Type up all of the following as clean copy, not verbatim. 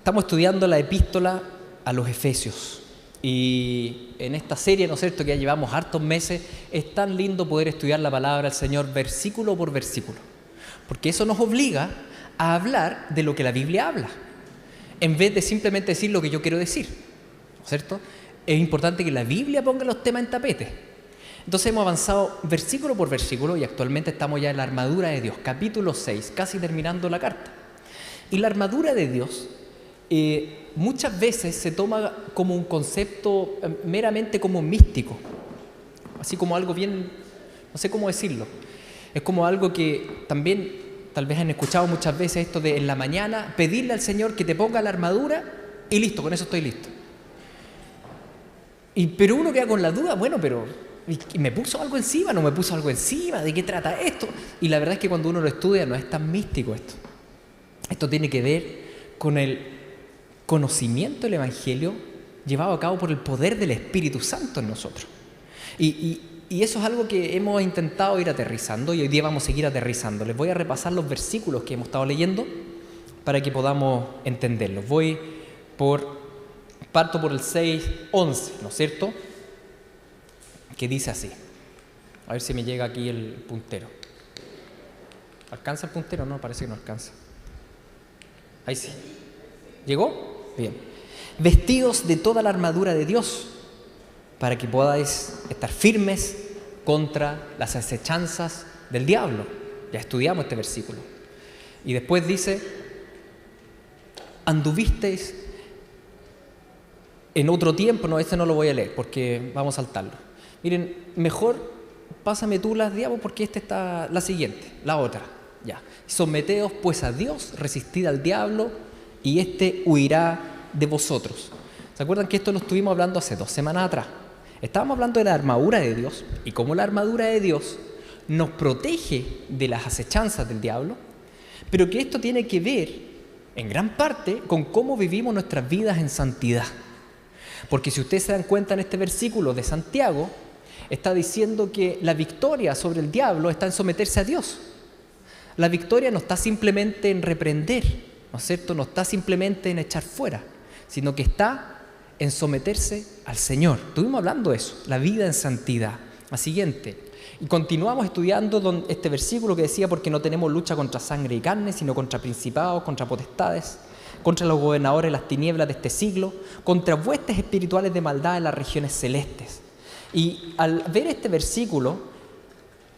Estamos estudiando la epístola a los Efesios y en esta serie, ¿no es cierto?, que ya llevamos hartos meses, es tan lindo poder estudiar la palabra del Señor versículo por versículo, porque eso nos obliga a hablar de lo que la Biblia habla, en vez de simplemente decir lo que yo quiero decir, ¿no es cierto? Es importante que la Biblia ponga los temas en tapete. Entonces hemos avanzado versículo por versículo y actualmente estamos ya en la armadura de Dios, capítulo 6, casi terminando la carta. Y la armadura de Dios muchas veces se toma como un concepto meramente como místico, así como algo bien, no sé cómo decirlo, es como algo que también tal vez han escuchado muchas veces esto de en la mañana pedirle al Señor que te ponga la armadura y listo, con eso estoy listo. Pero uno queda con la duda, bueno, pero ¿me puso algo encima? ¿No me puso algo encima? ¿De qué trata esto? Y la verdad es que cuando uno lo estudia no es tan místico esto. Esto tiene que ver con el conocimiento del Evangelio llevado a cabo por el poder del Espíritu Santo en nosotros. Y eso es algo que hemos intentado ir aterrizando y hoy día vamos a seguir aterrizando. Les voy a repasar los versículos que hemos estado leyendo para que podamos entenderlos. Parto por el 6:11, ¿no es cierto?, que dice así. A ver si me llega aquí el puntero. ¿Alcanza el puntero? No, parece que no alcanza. Ahí sí. ¿Llegó? Bien. Vestidos de toda la armadura de Dios, para que podáis estar firmes contra las acechanzas del diablo. Ya estudiamos este versículo. Y después dice, anduvisteis en otro tiempo, no, este no lo voy a leer porque vamos a saltarlo. Miren, mejor pásame tú las diabos porque esta está la siguiente, la otra. Ya. Someteos pues a Dios, resistid al diablo y éste huirá de vosotros. ¿Se acuerdan que esto lo estuvimos hablando hace 2 semanas atrás? Estábamos hablando de la armadura de Dios y cómo la armadura de Dios nos protege de las acechanzas del diablo, pero que esto tiene que ver en gran parte con cómo vivimos nuestras vidas en santidad. Porque si ustedes se dan cuenta en este versículo de Santiago, está diciendo que la victoria sobre el diablo está en someterse a Dios. La victoria no está simplemente en reprender, ¿no es cierto? No está simplemente en echar fuera, sino que está en someterse al Señor. Estuvimos hablando de eso, la vida en santidad. La siguiente. Y continuamos estudiando este versículo que decía, porque no tenemos lucha contra sangre y carne, sino contra principados, contra potestades, contra los gobernadores de las tinieblas de este siglo, contra huestes espirituales de maldad en las regiones celestes. Y al ver este versículo,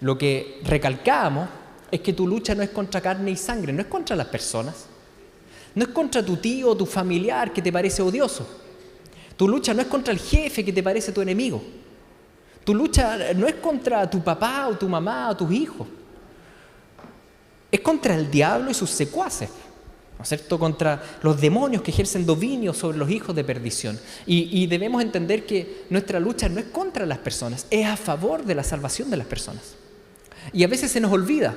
lo que recalcábamos es que tu lucha no es contra carne y sangre, no es contra las personas, no es contra tu tío o tu familiar que te parece odioso, tu lucha no es contra el jefe que te parece tu enemigo, tu lucha no es contra tu papá o tu mamá o tus hijos, es contra el diablo y sus secuaces, ¿no es cierto?, contra los demonios que ejercen dominio sobre los hijos de perdición. Y debemos entender que nuestra lucha no es contra las personas, es a favor de la salvación de las personas. Y a veces se nos olvida,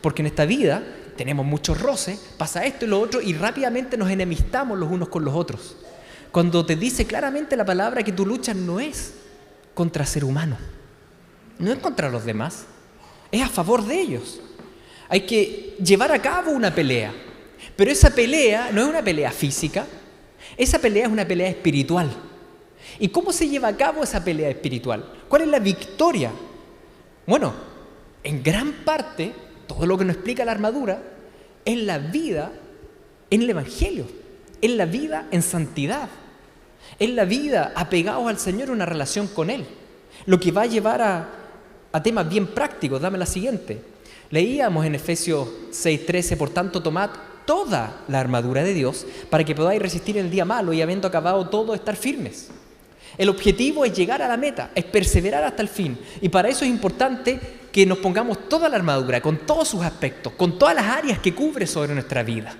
porque en esta vida tenemos muchos roces, pasa esto y lo otro, y rápidamente nos enemistamos los unos con los otros. Cuando te dice claramente la palabra que tu lucha no es contra ser humano, no es contra los demás, es a favor de ellos. Hay que llevar a cabo una pelea. Pero esa pelea no es una pelea física, esa pelea es una pelea espiritual. ¿Y cómo se lleva a cabo esa pelea espiritual? ¿Cuál es la victoria? Bueno, en gran parte, todo lo que nos explica la armadura es la vida en el Evangelio, es la vida en santidad, es la vida apegados al Señor, una relación con Él. Lo que va a llevar a temas bien prácticos. Dame la siguiente. Leíamos en Efesios 6:13, por tanto, tomad toda la armadura de Dios para que podáis resistir el día malo y habiendo acabado todo, estar firmes. El objetivo es llegar a la meta, es perseverar hasta el fin. Y para eso es importante que nos pongamos toda la armadura, con todos sus aspectos, con todas las áreas que cubre sobre nuestra vida.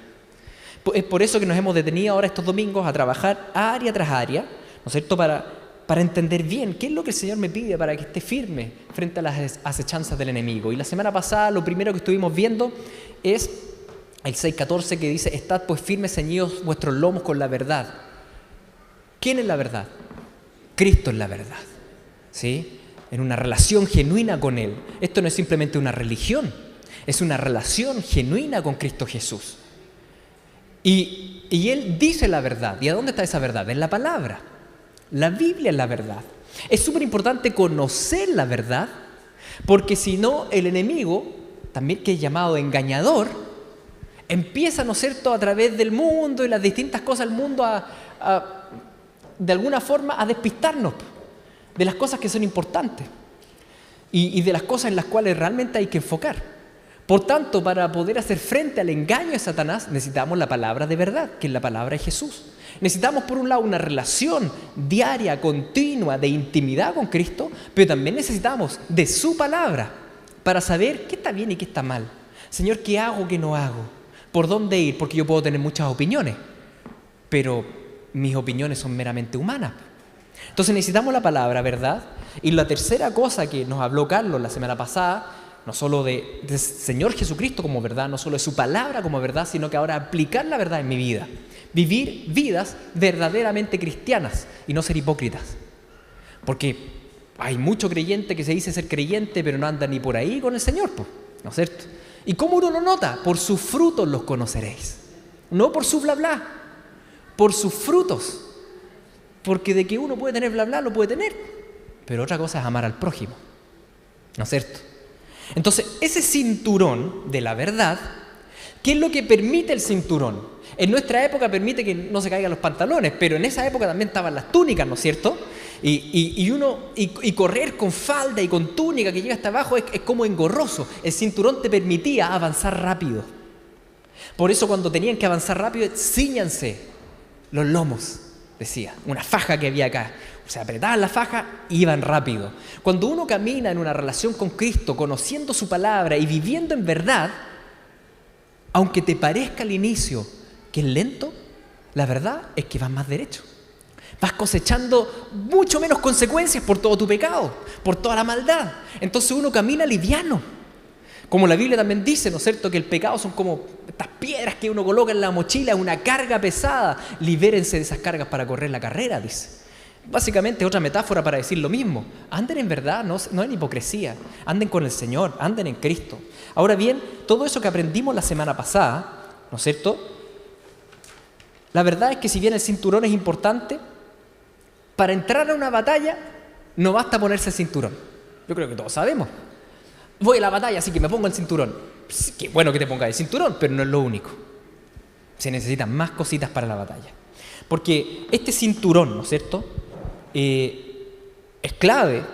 Es por eso que nos hemos detenido ahora estos domingos a trabajar área tras área, ¿no es cierto?, para entender bien qué es lo que el Señor me pide para que esté firme frente a las acechanzas del enemigo. Y la semana pasada lo primero que estuvimos viendo es el 6:14 que dice, estad pues firmes, ceñidos vuestros lomos con la verdad. ¿Quién es la verdad? Cristo es la verdad, ¿sí? En una relación genuina con Él. Esto no es simplemente una religión, es una relación genuina con Cristo Jesús. Y Y Él dice la verdad. ¿Y a dónde está esa verdad? En la palabra. La Biblia es la verdad. Es súper importante conocer la verdad, porque si no, el enemigo, también que es llamado engañador, empieza, ¿no es cierto?, a través del mundo y las distintas cosas del mundo de alguna forma a despistarnos de las cosas que son importantes y de las cosas en las cuales realmente hay que enfocar. Por tanto, para poder hacer frente al engaño de Satanás, necesitamos la palabra de verdad, que es la palabra de Jesús. Necesitamos, por un lado, una relación diaria, continua, de intimidad con Cristo, pero también necesitamos de su palabra para saber qué está bien y qué está mal. Señor, ¿qué hago, qué no hago? ¿Por dónde ir? Porque yo puedo tener muchas opiniones, pero mis opiniones son meramente humanas. Entonces necesitamos la palabra, ¿verdad? Y la tercera cosa que nos habló Carlos la semana pasada, no solo de Señor Jesucristo como verdad, no solo de su palabra como verdad, sino que ahora aplicar la verdad en mi vida. Vivir vidas verdaderamente cristianas y no ser hipócritas. Porque hay mucho creyente que se dice ser creyente, pero no anda ni por ahí con el Señor, ¿no es cierto? ¿Y cómo uno lo nota? Por sus frutos los conoceréis. No por su bla bla, por sus frutos. Porque de que uno puede tener bla bla, lo puede tener. Pero otra cosa es amar al prójimo, ¿no es cierto? Entonces, ese cinturón de la verdad, ¿qué es lo que permite el cinturón? En nuestra época permite que no se caigan los pantalones, pero en esa época también estaban las túnicas, ¿no es cierto? Y correr con falda y con túnica que llega hasta abajo es como engorroso. El cinturón te permitía avanzar rápido. Por eso cuando tenían que avanzar rápido, cíñanse los lomos, decía, una faja que había acá. O sea, apretaban la faja y iban rápido. Cuando uno camina en una relación con Cristo, conociendo su palabra y viviendo en verdad, aunque te parezca al inicio que es lento, la verdad es que vas más derecho. Vas cosechando mucho menos consecuencias por todo tu pecado, por toda la maldad. Entonces uno camina liviano. Como la Biblia también dice, ¿no es cierto?, que el pecado son como estas piedras que uno coloca en la mochila, una carga pesada. Libérense de esas cargas para correr la carrera, dice. Básicamente es otra metáfora para decir lo mismo. Anden en verdad, no en hipocresía. Anden con el Señor, anden en Cristo. Ahora bien, todo eso que aprendimos la semana pasada, ¿no es cierto?, la verdad es que si bien el cinturón es importante, para entrar a una batalla no basta ponerse el cinturón. Yo creo que todos sabemos. Voy a la batalla, así que me pongo el cinturón. Qué bueno que te pongas el cinturón, pero no es lo único. Se necesitan más cositas para la batalla. Porque este cinturón, ¿no es cierto?, es clave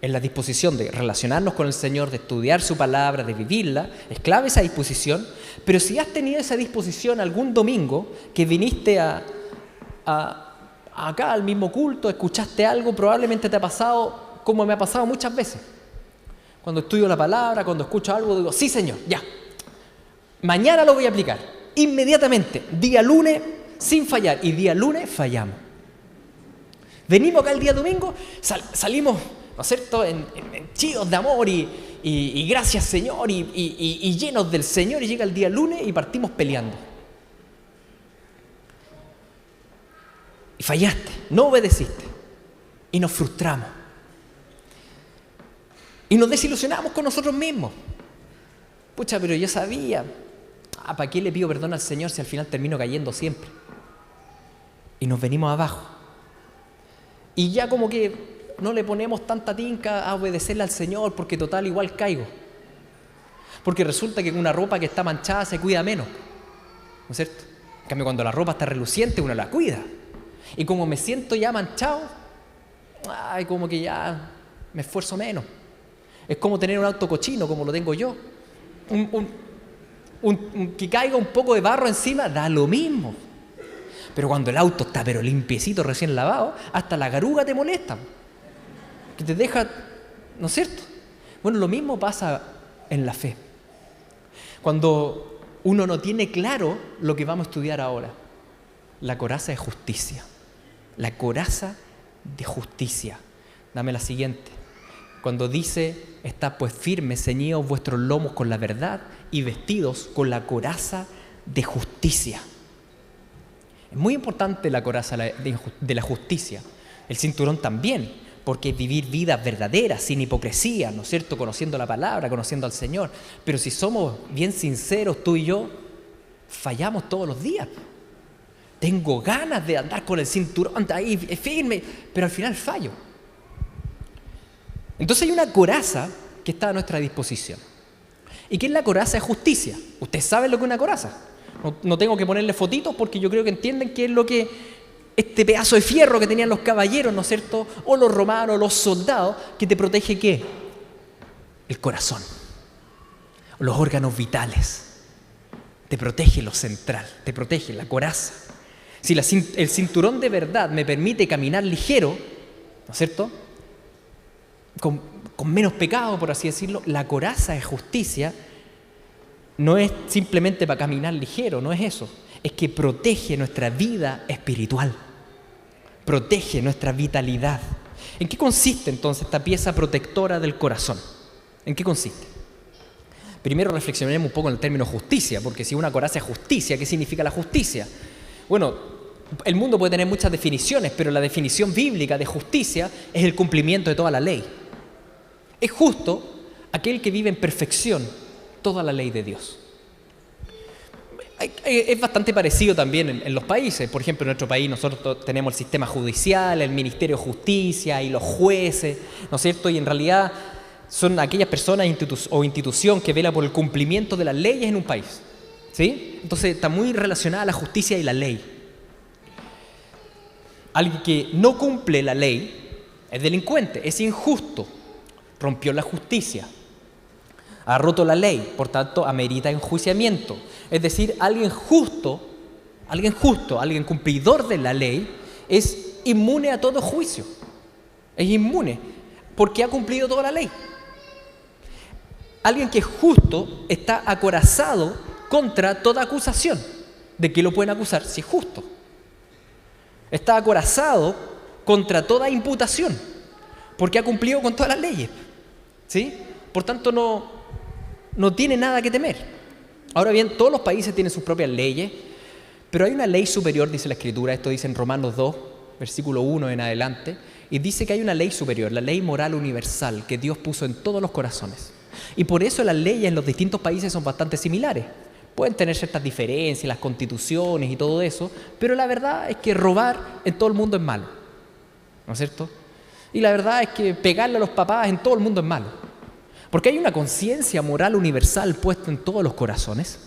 en la disposición de relacionarnos con el Señor, de estudiar su palabra, de vivirla. Es clave esa disposición. Pero si has tenido esa disposición algún domingo que viniste acá al mismo culto, escuchaste algo, probablemente te ha pasado como me ha pasado muchas veces. Cuando estudio la palabra, cuando escucho algo, digo, sí, Señor, ya. Mañana lo voy a aplicar. Inmediatamente, día lunes, sin fallar. Y día lunes fallamos. Venimos acá el día domingo, salimos, ¿no es cierto?, en chidos de amor y gracias, Señor, y llenos del Señor. Y llega el día lunes y partimos peleando. Y fallaste, no obedeciste. Y nos frustramos. Y nos desilusionamos con nosotros mismos. Pucha, pero yo sabía. ¿Para qué le pido perdón al Señor si al final termino cayendo siempre? Y nos venimos abajo. Y ya como que no le ponemos tanta tinca a obedecerle al Señor porque total igual caigo. Porque resulta que una ropa que está manchada se cuida menos. ¿No es cierto? En cambio, cuando la ropa está reluciente, uno la cuida. Y como me siento ya manchado, como que ya me esfuerzo menos. Es como tener un auto cochino, como lo tengo yo. Que caiga un poco de barro encima, da lo mismo. Pero cuando el auto está pero limpiecito, recién lavado, hasta la garuga te molesta. Que te deja, ¿no es cierto? Bueno, lo mismo pasa en la fe. Cuando uno no tiene claro lo que vamos a estudiar ahora. La coraza de justicia. La coraza de justicia. Dame la siguiente. Cuando dice, estad pues firmes, ceñidos vuestros lomos con la verdad y vestidos con la coraza de justicia. Es muy importante la coraza de la justicia. El cinturón también, porque es vivir vidas verdaderas, sin hipocresía, ¿no es cierto?, conociendo la palabra, conociendo al Señor. Pero si somos bien sinceros, tú y yo, fallamos todos los días. Tengo ganas de andar con el cinturón ahí firme, pero al final fallo. Entonces hay una coraza que está a nuestra disposición. ¿Y qué es la coraza de justicia? Ustedes saben lo que es una coraza. No tengo que ponerle fotitos porque yo creo que entienden qué es lo que este pedazo de fierro que tenían los caballeros, ¿no es cierto? O los romanos, los soldados, que te protege ¿qué? El corazón, los órganos vitales. Te protege lo central, te protege la coraza. Si el cinturón de verdad me permite caminar ligero, ¿no es cierto? Con menos pecado, por así decirlo, la coraza de justicia no es simplemente para caminar ligero, no es eso. Es que protege nuestra vida espiritual, protege nuestra vitalidad. ¿En qué consiste entonces esta pieza protectora del corazón? ¿En qué consiste? Primero reflexionemos un poco en el término justicia, porque si una coraza es justicia, ¿qué significa la justicia? Bueno, el mundo puede tener muchas definiciones, pero la definición bíblica de justicia es el cumplimiento de toda la ley. Es justo aquel que vive en perfección toda la ley de Dios. Es bastante parecido también en los países. Por ejemplo, en nuestro país nosotros tenemos el sistema judicial, el Ministerio de Justicia y los jueces, ¿no es cierto? Y en realidad son aquellas personas o institución que vela por el cumplimiento de las leyes en un país, ¿sí? Entonces está muy relacionada la justicia y la ley. Alguien que no cumple la ley es delincuente, es injusto, rompió la justicia, ha roto la ley, por tanto amerita enjuiciamiento. Es decir, alguien cumplidor de la ley es inmune a todo juicio, es inmune porque ha cumplido toda la ley. Alguien que es justo está acorazado contra toda acusación. ¿De qué lo pueden acusar si es justo? Está acorazado contra toda imputación porque ha cumplido con todas las leyes, ¿sí? Por tanto no tiene nada que temer. Ahora bien, todos los países tienen sus propias leyes, pero hay una ley superior, dice la Escritura, esto dice en Romanos 2, versículo 1 en adelante, y dice que hay una ley superior, la ley moral universal que Dios puso en todos los corazones. Y por eso las leyes en los distintos países son bastante similares. Pueden tener ciertas diferencias, las constituciones y todo eso, pero la verdad es que robar en todo el mundo es malo, ¿no es cierto? Y la verdad es que pegarle a los papás en todo el mundo es malo. Porque hay una conciencia moral universal puesta en todos los corazones,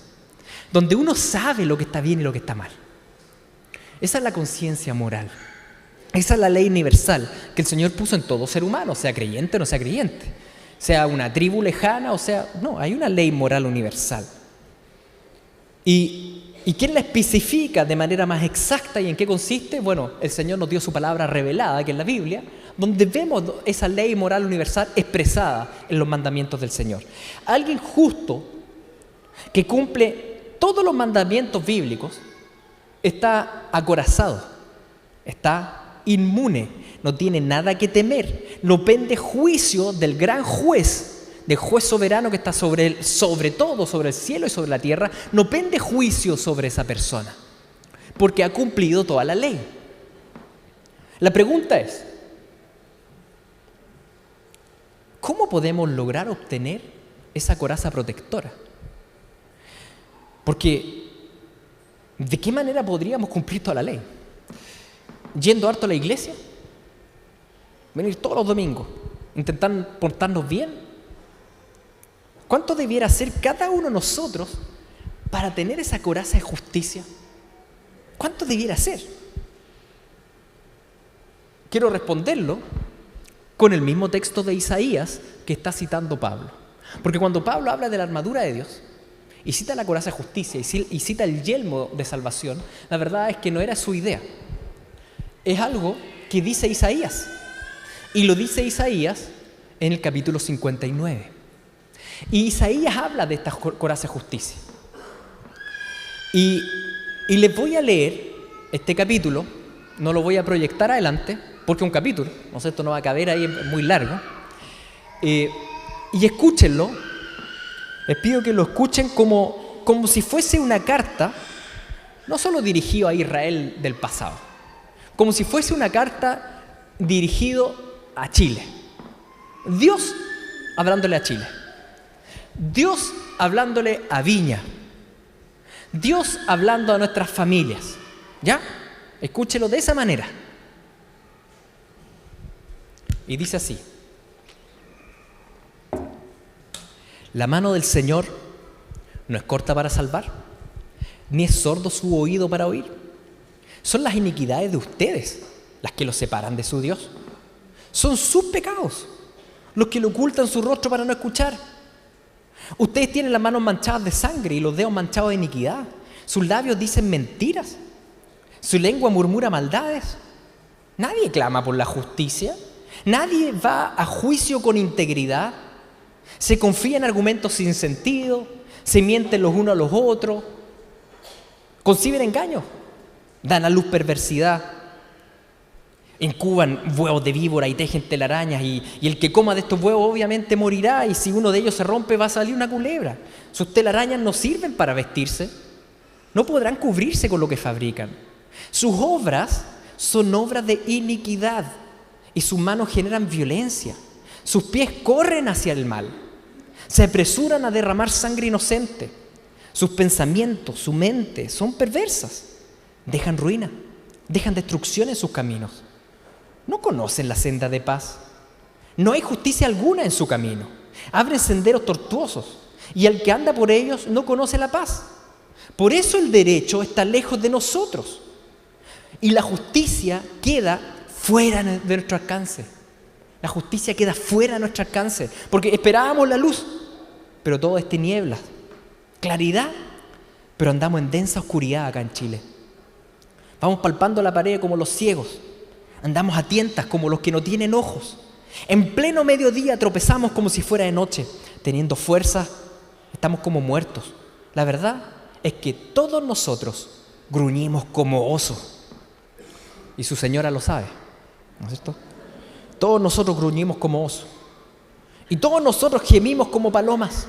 donde uno sabe lo que está bien y lo que está mal. Esa es la conciencia moral. Esa es la ley universal que el Señor puso en todo ser humano, sea creyente o no sea creyente, sea una tribu lejana o sea... No, hay una ley moral universal. ¿Y quién la especifica de manera más exacta y en qué consiste? Bueno, el Señor nos dio su palabra revelada, que es la Biblia, donde vemos esa ley moral universal expresada en los mandamientos del Señor. Alguien justo que cumple todos los mandamientos bíblicos está acorazado, está inmune, no tiene nada que temer, no pende juicio del gran juez, del juez soberano que está sobre todo, sobre el cielo y sobre la tierra, no pende juicio sobre esa persona, porque ha cumplido toda la ley. La pregunta es, ¿cómo podemos lograr obtener esa coraza protectora? Porque, ¿de qué manera podríamos cumplir toda la ley? ¿Yendo harto a la iglesia? ¿Venir todos los domingos? ¿Intentar portarnos bien? ¿Cuánto debiera hacer cada uno de nosotros para tener esa coraza de justicia? ¿Cuánto debiera hacer? Quiero responderlo con el mismo texto de Isaías que está citando Pablo. Porque cuando Pablo habla de la armadura de Dios y cita la coraza de justicia y cita el yelmo de salvación, la verdad es que no era su idea. Es algo que dice Isaías. Y lo dice Isaías en el capítulo 59. Y Isaías habla de esta coraza de justicia. Y les voy a leer este capítulo, no lo voy a proyectar adelante, porque es un capítulo, no sé, esto no va a caber ahí, es muy largo. Y escúchenlo, les pido que lo escuchen como si fuese una carta, no solo dirigido a Israel del pasado, como si fuese una carta dirigido a Chile. Dios hablándole a Chile. Dios hablándole a Viña, Dios hablando a nuestras familias, ¿Ya? Escúchelo de esa manera. Y dice así: la mano del Señor no es corta para salvar, ni es sordo su oído para oír. Son las iniquidades de ustedes las que los separan de su Dios. Son sus pecados los que le ocultan su rostro para no escuchar. Ustedes tienen las manos manchadas de sangre y los dedos manchados de iniquidad. Sus labios dicen mentiras. Su lengua murmura maldades. Nadie clama por la justicia. Nadie va a juicio con integridad. Se confía en argumentos sin sentido. Se mienten los unos a los otros. Conciben engaños. Dan a luz perversidad. Incuban huevos de víbora y tejen telarañas, y el que coma de estos huevos obviamente morirá, y si uno de ellos se rompe va a salir una culebra. Sus telarañas no sirven para vestirse, no podrán cubrirse con lo que fabrican. Sus obras son obras de iniquidad y sus manos generan violencia. Sus pies corren hacia el mal, se apresuran a derramar sangre inocente. Sus pensamientos, su mente son perversas, dejan ruina, dejan destrucción en sus caminos. No conocen la senda de paz. No hay justicia alguna en su camino. Abren senderos tortuosos y el que anda por ellos no conoce la paz. Por eso el derecho está lejos de nosotros y la justicia queda fuera de nuestro alcance. La justicia queda fuera de nuestro alcance porque esperábamos la luz, pero todo es tinieblas. Claridad, pero andamos en densa oscuridad acá en Chile. Vamos palpando la pared como los ciegos. Andamos a tientas como los que no tienen ojos. En pleno mediodía tropezamos como si fuera de noche. Teniendo fuerza, estamos como muertos. La verdad es que todos nosotros gruñimos como osos. Y su señora lo sabe, ¿no es cierto? Todos nosotros gruñimos como osos. Y todos nosotros gemimos como palomas.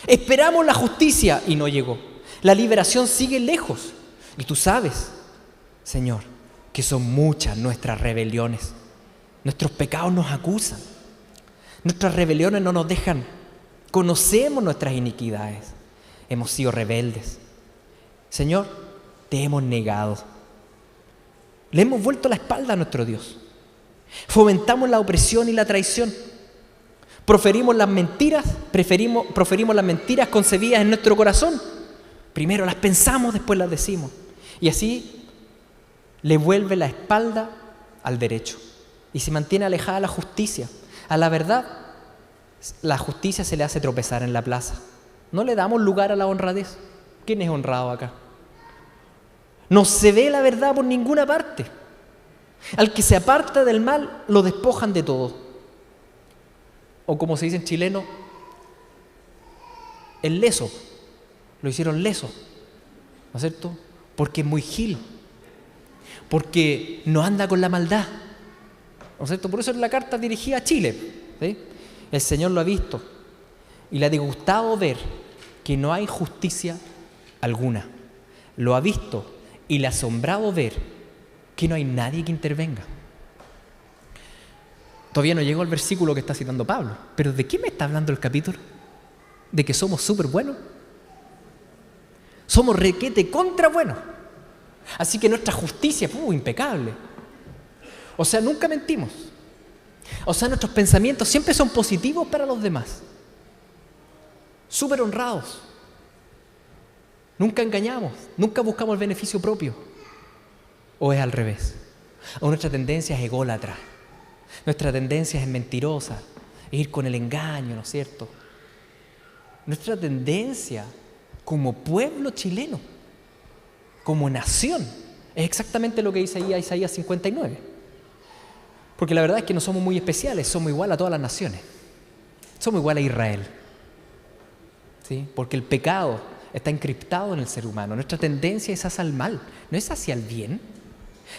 Esperamos la justicia y no llegó. La liberación sigue lejos. Y tú sabes, Señor, que son muchas nuestras rebeliones. Nuestros pecados nos acusan. Nuestras rebeliones no nos dejan. Conocemos nuestras iniquidades. Hemos sido rebeldes. Señor, te hemos negado. Le hemos vuelto la espalda a nuestro Dios. Fomentamos la opresión y la traición. Proferimos las mentiras concebidas en nuestro corazón. Primero las pensamos, después las decimos. Y así le vuelve la espalda al derecho y se mantiene alejada la justicia. A la verdad, la justicia se le hace tropezar en la plaza. No le damos lugar a la honradez. ¿Quién es honrado acá? No se ve la verdad por ninguna parte. Al que se aparta del mal, lo despojan de todo. O como se dice en chileno, el leso. Lo hicieron leso, ¿no es cierto? Porque es muy gil. Porque no anda con la maldad, ¿no es cierto? Por eso es la carta dirigida a Chile, ¿sí? El Señor lo ha visto y le ha disgustado ver que no hay justicia alguna. Lo ha visto y le ha asombrado ver que no hay nadie que intervenga. Todavía no llegó al versículo que está citando Pablo, pero ¿de qué me está hablando el capítulo? ¿De que somos súper buenos? Somos requete contra buenos. Así que nuestra justicia es impecable. O sea, nunca mentimos. O sea, nuestros pensamientos siempre son positivos para los demás. Súper honrados. Nunca engañamos, nunca buscamos el beneficio propio. ¿O es al revés? O nuestra tendencia es ególatra. Nuestra tendencia es mentirosa, es ir con el engaño, ¿no es cierto? Nuestra tendencia como pueblo chileno, como nación, es exactamente lo que dice ahí Isaías 59. Porque la verdad es que no somos muy especiales, somos igual a todas las naciones. Somos igual a Israel. ¿Sí? Porque el pecado está encriptado en el ser humano. Nuestra tendencia es hacia el mal, no es hacia el bien.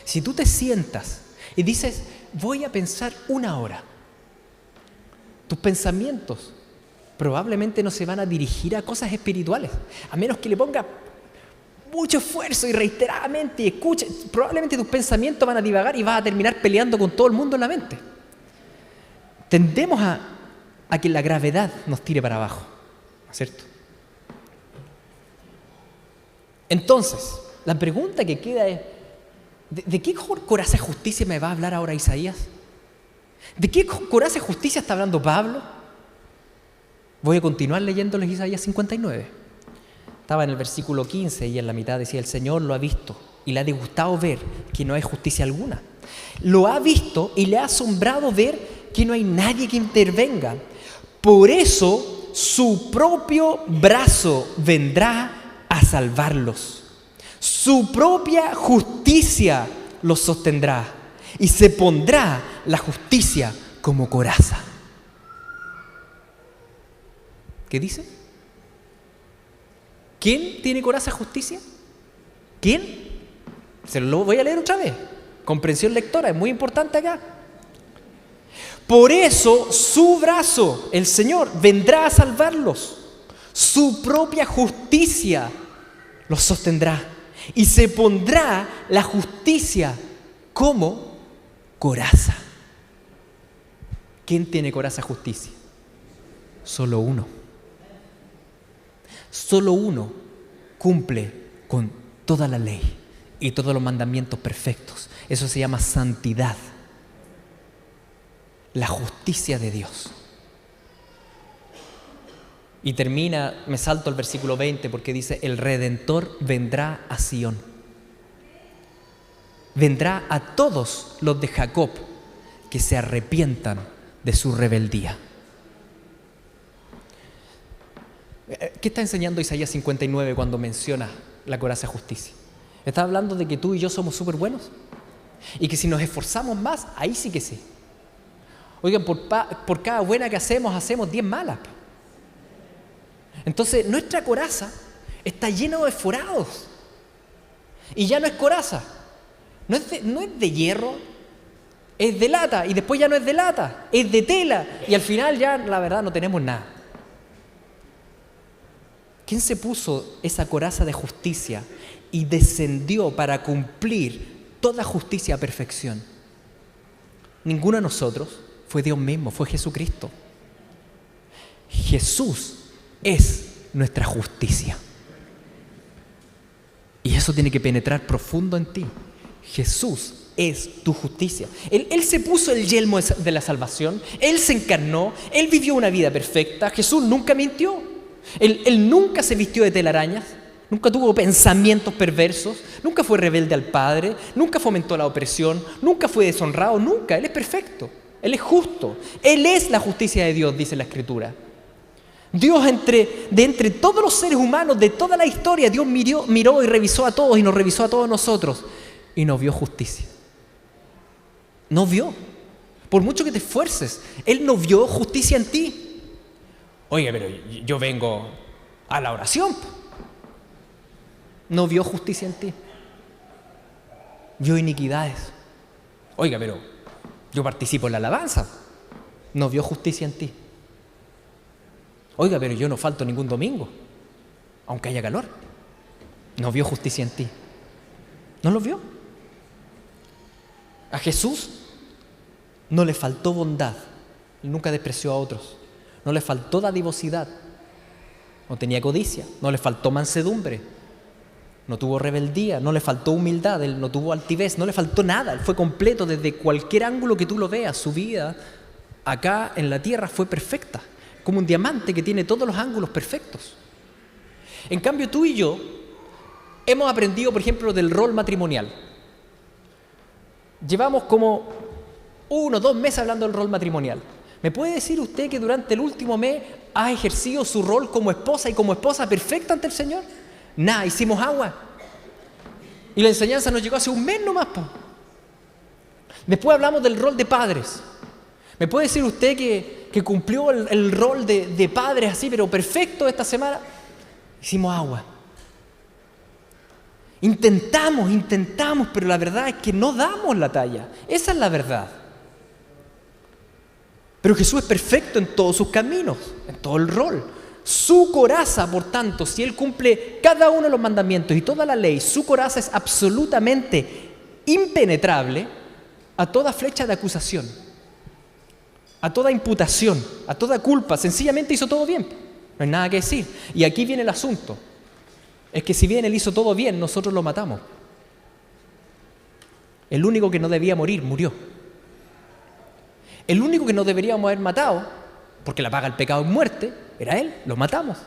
Si tú te sientas y dices, voy a pensar 1 hora, tus pensamientos probablemente no se van a dirigir a cosas espirituales, a menos que le pongas mucho esfuerzo y reiteradamente y escuches. Probablemente tus pensamientos van a divagar y vas a terminar peleando con todo el mundo en la mente. Tendemos a que la gravedad nos tire para abajo, ¿no es cierto? Entonces, la pregunta que queda es, ¿De qué coraza de justicia me va a hablar ahora Isaías? ¿De qué coraza de justicia está hablando Pablo? Voy a continuar leyéndoles Isaías 59. Estaba en el versículo 15 y en la mitad decía: el Señor lo ha visto y le ha disgustado ver que no hay justicia alguna. Lo ha visto y le ha asombrado ver que no hay nadie que intervenga. Por eso su propio brazo vendrá a salvarlos. Su propia justicia los sostendrá y se pondrá la justicia como coraza. ¿Qué dice? ¿Quién tiene coraza de justicia? ¿Quién? Se lo voy a leer otra vez. Comprensión lectora, es muy importante acá. Por eso su brazo, el Señor, vendrá a salvarlos. Su propia justicia los sostendrá. Y se pondrá la justicia como coraza. ¿Quién tiene coraza de justicia? Solo uno. Solo uno cumple con toda la ley y todos los mandamientos perfectos. Eso se llama santidad. La justicia de Dios. Y termina, me salto al versículo 20 porque dice: el Redentor vendrá a Sión. Vendrá a todos los de Jacob que se arrepientan de su rebeldía. ¿Qué está enseñando Isaías 59 cuando menciona la coraza de justicia? Está hablando de que tú y yo somos súper buenos y que si nos esforzamos más, ahí sí que sí. Oigan, por cada buena que hacemos 10 malas. Entonces, nuestra coraza está llena de forados. Y ya no es coraza. No es de hierro, es de lata. Y después ya no es de lata, es de tela. Y al final ya, la verdad, no tenemos nada. ¿Quién se puso esa coraza de justicia y descendió para cumplir toda justicia a perfección? Ninguno de nosotros. Fue Dios mismo, fue Jesucristo. Jesús es nuestra justicia. Y eso tiene que penetrar profundo en ti. Jesús es tu justicia. Él se puso el yelmo de la salvación. Él se encarnó. Él vivió una vida perfecta. Jesús nunca mintió. Él nunca se vistió de telarañas. Nunca tuvo pensamientos perversos. Nunca fue rebelde al Padre. Nunca fomentó la opresión. Nunca fue deshonrado. Nunca. Él es perfecto. Él es justo. Él es la justicia de Dios, dice la Escritura. Dios de entre todos los seres humanos de toda la historia, Dios miró y revisó a todos y nos revisó a todos nosotros y no vio justicia. No vio. Por mucho que te esfuerces, Él no vio justicia en ti. Oye, pero yo vengo a la oración. No vio justicia en ti. Vio iniquidades. Oiga, pero yo participo en la alabanza. No vio justicia en ti. Oiga, pero yo no falto ningún domingo, aunque haya calor. No vio justicia en ti. No lo vio. A Jesús no le faltó bondad. Él nunca despreció a otros. No le faltó dadivosidad. No tenía codicia. No le faltó mansedumbre. No tuvo rebeldía. No le faltó humildad. Él no tuvo altivez. No le faltó nada. Él fue completo desde cualquier ángulo que tú lo veas. Su vida acá en la tierra fue perfecta. Como un diamante que tiene todos los ángulos perfectos. En cambio, tú y yo hemos aprendido, por ejemplo, del rol matrimonial. Llevamos como 1 o 2 meses hablando del rol matrimonial. ¿Me puede decir usted que durante el último mes ha ejercido su rol como esposa y como esposa perfecta ante el Señor? Nada, hicimos agua. Y la enseñanza nos llegó hace un mes nomás. Después hablamos del rol de padres. ¿Me puede decir usted que cumplió el rol de padres así, pero perfecto esta semana? Hicimos agua. Intentamos, pero la verdad es que no damos la talla. Esa es la verdad. Pero Jesús es perfecto en todos sus caminos, en todo el rol. Su coraza, por tanto, si Él cumple cada uno de los mandamientos y toda la ley, su coraza es absolutamente impenetrable a toda flecha de acusación, a toda imputación, a toda culpa. Sencillamente hizo todo bien. No hay nada que decir. Y aquí viene el asunto. Es que si bien Él hizo todo bien, nosotros lo matamos. El único que no debía morir, murió. El único que no deberíamos haber matado, porque la paga del pecado es muerte, era Él, lo matamos.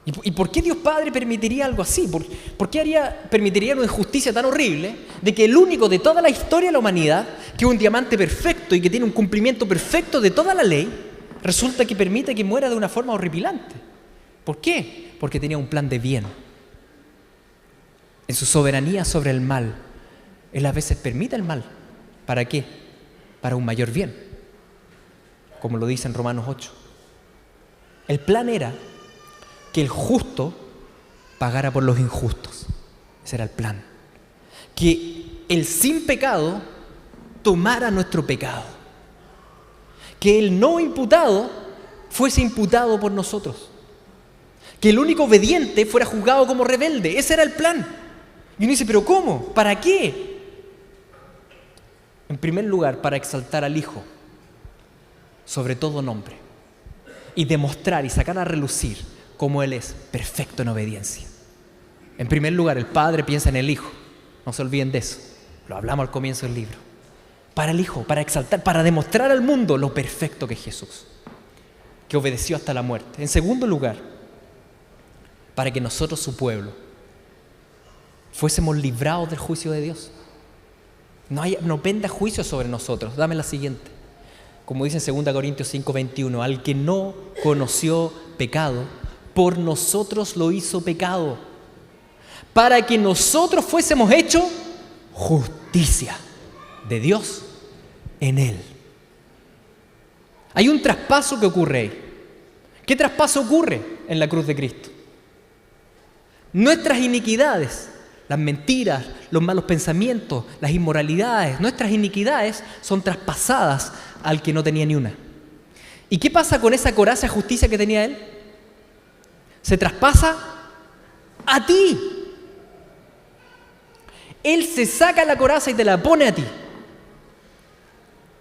¿Y por qué Dios Padre permitiría algo así? ¿Por qué permitiría una injusticia tan horrible de que el único de toda la historia de la humanidad, que es un diamante perfecto y que tiene un cumplimiento perfecto de toda la ley, resulta que permite que muera de una forma horripilante? ¿Por qué? Porque tenía un plan de bien. En su soberanía sobre el mal, Él a veces permite el mal. ¿Para qué? Para un mayor bien, como lo dice en Romanos 8. El plan era que el justo pagara por los injustos. Ese era el plan. Que el sin pecado tomara nuestro pecado. Que el no imputado fuese imputado por nosotros. Que el único obediente fuera juzgado como rebelde. Ese era el plan. Y uno dice, ¿pero cómo? ¿Para qué? En primer lugar, para exaltar al Hijo sobre todo nombre y demostrar y sacar a relucir cómo Él es perfecto en obediencia. En primer lugar, el Padre piensa en el Hijo. No se olviden de eso. Lo hablamos al comienzo del libro. Para el Hijo, para exaltar, para demostrar al mundo lo perfecto que es Jesús, que obedeció hasta la muerte. En segundo lugar, para que nosotros, su pueblo, fuésemos librados del juicio de Dios. No penda juicio sobre nosotros. Dame la siguiente. Como dice en 2 Corintios 5:21, al que no conoció pecado, por nosotros lo hizo pecado, para que nosotros fuésemos hechos justicia de Dios en Él. Hay un traspaso que ocurre ahí. ¿Qué traspaso ocurre en la cruz de Cristo? Nuestras iniquidades, las mentiras, los malos pensamientos, las inmoralidades, nuestras iniquidades son traspasadas al que no tenía ni una. ¿Y qué pasa con esa coraza de justicia que tenía Él? Se traspasa a ti. Él se saca la coraza y te la pone a ti.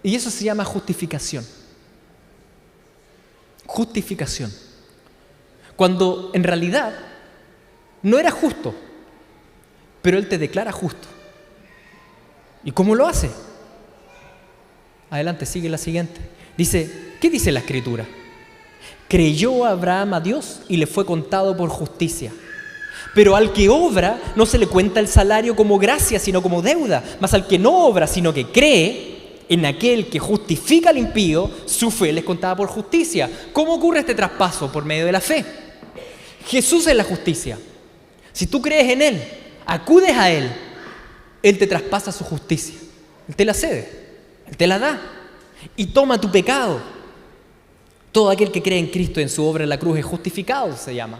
Y eso se llama justificación. Justificación. Cuando en realidad no era justo, pero Él te declara justo. ¿Y cómo lo hace? Adelante, sigue la siguiente. Dice, ¿qué dice la Escritura? Creyó Abraham a Dios y le fue contado por justicia. Pero al que obra no se le cuenta el salario como gracia, sino como deuda. Mas al que no obra, sino que cree en aquel que justifica al impío, su fe le es contada por justicia. ¿Cómo ocurre este traspaso? Por medio de la fe. Jesús es la justicia. Si tú crees en Él, acudes a Él, Él te traspasa su justicia. Él te la cede, Él te la da y toma tu pecado. Todo aquel que cree en Cristo y en su obra en la cruz es justificado, se llama.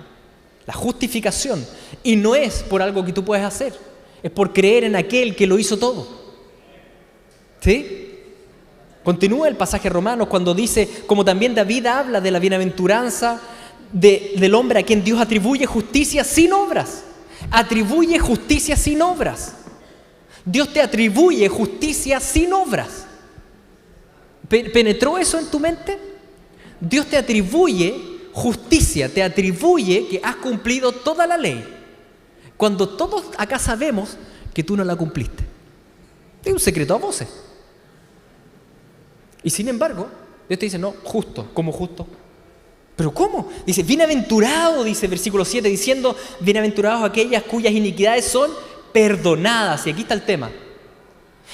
La justificación. Y no es por algo que tú puedes hacer, es por creer en aquel que lo hizo todo. ¿Sí? Continúa el pasaje romano cuando dice, como también David habla de la bienaventuranza del hombre a quien Dios atribuye justicia sin obras. Atribuye justicia sin obras. Dios te atribuye justicia sin obras. ¿Penetró eso en tu mente? Dios te atribuye justicia, te atribuye que has cumplido toda la ley, cuando todos acá sabemos que tú no la cumpliste. Es un secreto a voces. Y sin embargo, Dios te dice, no, justo, ¿cómo justo? ¿Pero cómo? Dice, bienaventurado, dice versículo 7, diciendo, bienaventurados aquellas cuyas iniquidades son perdonadas. Y aquí está el tema.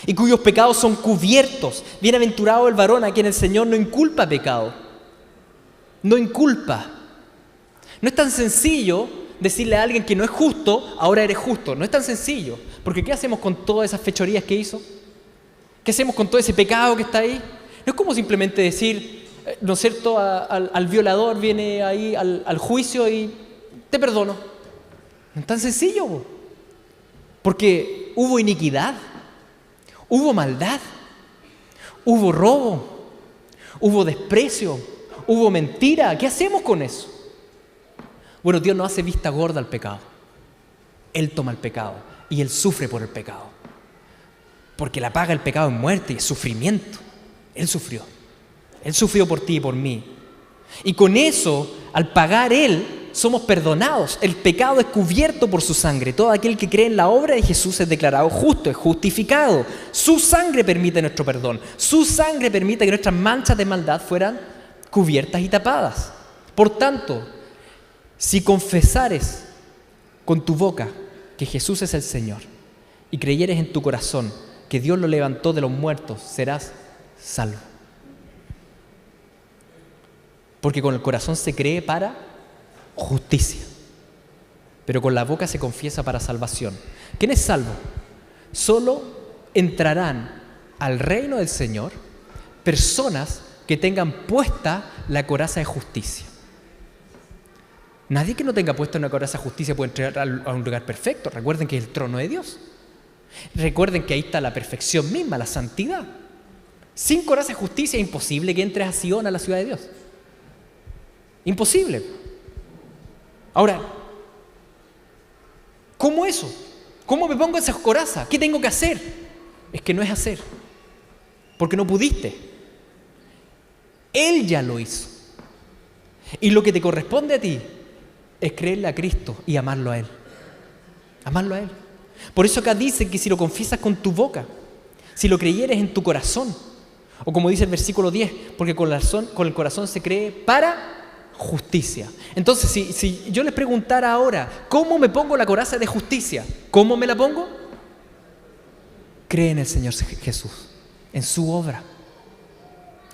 Y cuyos pecados son cubiertos. Bienaventurado el varón a quien el Señor no inculpa pecado. No inculpa. No es tan sencillo decirle a alguien que no es justo, ahora eres justo. No es tan sencillo. Porque ¿qué hacemos con todas esas fechorías que hizo? ¿Qué hacemos con todo ese pecado que está ahí? No es como simplemente decir, ¿no es cierto?, al violador viene ahí al juicio y te perdono. No es tan sencillo. Porque hubo iniquidad, hubo maldad, hubo robo, hubo desprecio, hubo mentira. ¿Qué hacemos con eso? Bueno, Dios no hace vista gorda al pecado. Él toma el pecado y Él sufre por el pecado. Porque la paga del pecado es muerte y es sufrimiento. Él sufrió. Él sufrió por ti y por mí. Y con eso, al pagar Él somos perdonados. El pecado es cubierto por su sangre. Todo aquel que cree en la obra de Jesús es declarado justo, es justificado. Su sangre permite nuestro perdón. Su sangre permite que nuestras manchas de maldad fueran cubiertas y tapadas. Por tanto, si confesares con tu boca que Jesús es el Señor y creyeres en tu corazón que Dios lo levantó de los muertos, serás salvo. Porque con el corazón se cree para justicia, pero con la boca se confiesa para salvación. ¿Quién es salvo? Solo entrarán al reino del Señor personas que tengan puesta la coraza de justicia. Nadie que no tenga puesta una coraza de justicia puede entrar a un lugar perfecto. Recuerden que es el trono de Dios. Recuerden que ahí está la perfección misma, la santidad. Sin coraza de justicia es imposible que entres a Sion, a la ciudad de Dios. Imposible. Ahora, ¿cómo eso? ¿Cómo me pongo esa coraza? ¿Qué tengo que hacer? Es que no es hacer, porque no pudiste. Él ya lo hizo. Y lo que te corresponde a ti es creerle a Cristo y amarlo a Él. Amarlo a Él. Por eso acá dice que si lo confiesas con tu boca, si lo creyeres en tu corazón, o como dice el versículo 10, porque con el corazón se cree para justicia. Entonces, si yo les preguntara ahora, ¿cómo me pongo la coraza de justicia? ¿Cómo me la pongo? Cree en el Señor Jesús, en su obra.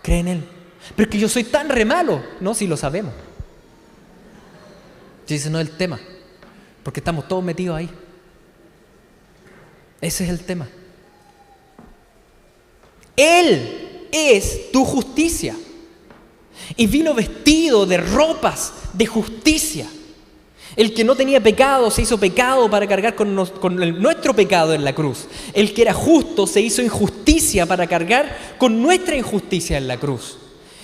Cree en Él. Pero es que yo soy tan re malo. No, si lo sabemos. Si ese no es el tema, porque estamos todos metidos ahí. Ese es el tema. Él es tu justicia. Y vino vestido de ropas de justicia. El que no tenía pecado se hizo pecado para cargar con nuestro pecado en la cruz. El que era justo se hizo injusticia para cargar con nuestra injusticia en la cruz.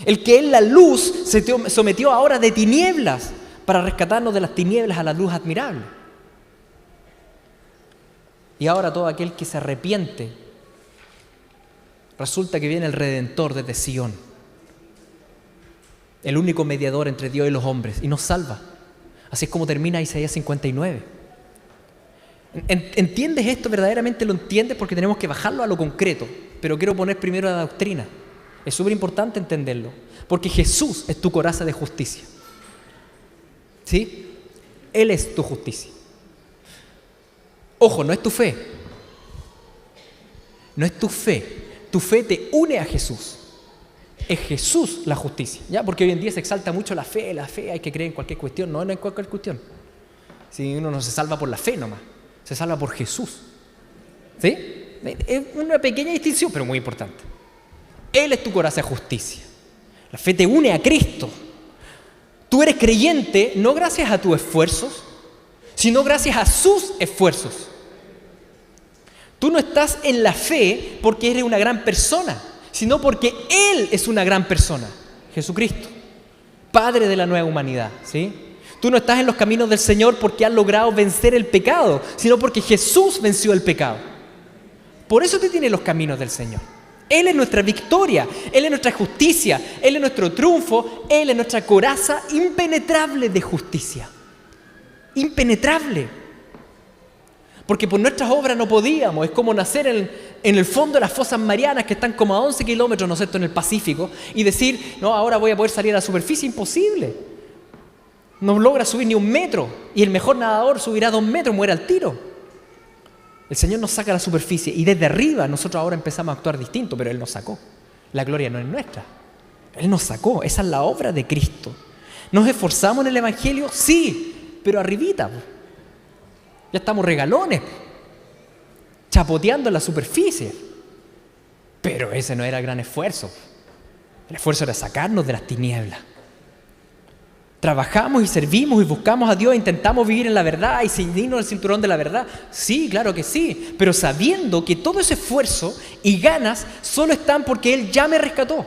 El que en la luz se sometió ahora de tinieblas para rescatarnos de las tinieblas a la luz admirable. Y ahora todo aquel que se arrepiente, resulta que viene el Redentor desde Sion, el único mediador entre Dios y los hombres, y nos salva. Así es como termina Isaías 59. ¿Entiendes esto? ¿Verdaderamente lo entiendes? Porque tenemos que bajarlo a lo concreto, pero quiero poner primero la doctrina. Es súper importante entenderlo, porque Jesús es tu coraza de justicia. ¿Sí? Él es tu justicia. Ojo, no es tu fe. No es tu fe. Tu fe te une a Jesús. Es Jesús la justicia, ¿ya? Porque hoy en día se exalta mucho la fe, hay que creer en cualquier cuestión. No, no en cualquier cuestión. Si uno no se salva por la fe nomás, se salva por Jesús. ¿Sí? Es una pequeña distinción, pero muy importante. Él es tu coraza de justicia. La fe te une a Cristo. Tú eres creyente no gracias a tus esfuerzos, sino gracias a sus esfuerzos. Tú no estás en la fe porque eres una gran persona, sino porque Él es una gran persona, Jesucristo, Padre de la nueva humanidad, ¿sí? Tú no estás en los caminos del Señor porque has logrado vencer el pecado, sino porque Jesús venció el pecado. Por eso te tiene los caminos del Señor. Él es nuestra victoria, Él es nuestra justicia, Él es nuestro triunfo, Él es nuestra coraza impenetrable de justicia. Impenetrable. Porque por nuestras obras no podíamos. Es como nacer en el fondo de las fosas marianas que están como a 11 kilómetros, ¿no es cierto?, en el Pacífico, y decir, no, ahora voy a poder salir a la superficie. Imposible. No logra subir ni 1 metro, y el mejor nadador subirá 2 metros, muere al tiro. El Señor nos saca a la superficie y desde arriba nosotros ahora empezamos a actuar distinto, pero Él nos sacó. La gloria no es nuestra. Él nos sacó. Esa es la obra de Cristo. ¿Nos esforzamos en el Evangelio? Sí, pero arribita. Ya estamos regalones, chapoteando en la superficie. Pero ese no era el gran esfuerzo. El esfuerzo era sacarnos de las tinieblas. Trabajamos y servimos y buscamos a Dios, intentamos vivir en la verdad y ceñirnos el cinturón de la verdad. Sí, claro que sí, pero sabiendo que todo ese esfuerzo y ganas solo están porque Él ya me rescató.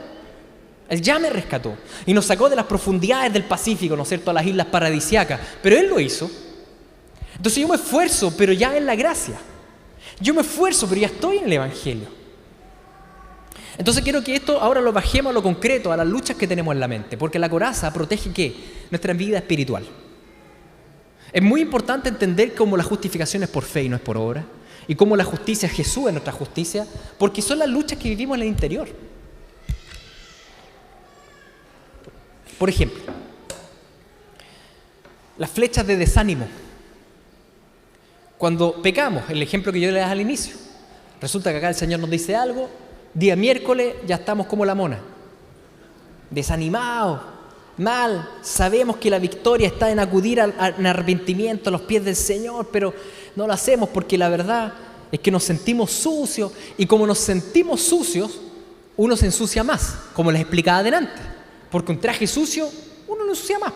Él ya me rescató y nos sacó de las profundidades del Pacífico, ¿no es cierto?, a las islas paradisíacas. Pero Él lo hizo. Entonces yo me esfuerzo, pero ya en la gracia. Yo me esfuerzo, pero ya estoy en el Evangelio. Entonces quiero que esto ahora lo bajemos a lo concreto, a las luchas que tenemos en la mente, porque la coraza protege ¿qué? Nuestra vida espiritual. Es muy importante entender cómo la justificación es por fe y no es por obra, y cómo la justicia es Jesús, es nuestra justicia, porque son las luchas que vivimos en el interior. Por ejemplo, las flechas de desánimo. Cuando pecamos, el ejemplo que yo le daba al inicio, resulta que acá el Señor nos dice algo, día miércoles ya estamos como la mona, desanimados, mal, sabemos que la victoria está en acudir en arrepentimiento a los pies del Señor, pero no lo hacemos porque la verdad es que nos sentimos sucios, y como nos sentimos sucios, uno se ensucia más, como les explicaba adelante, porque un traje sucio uno lo ensucia más.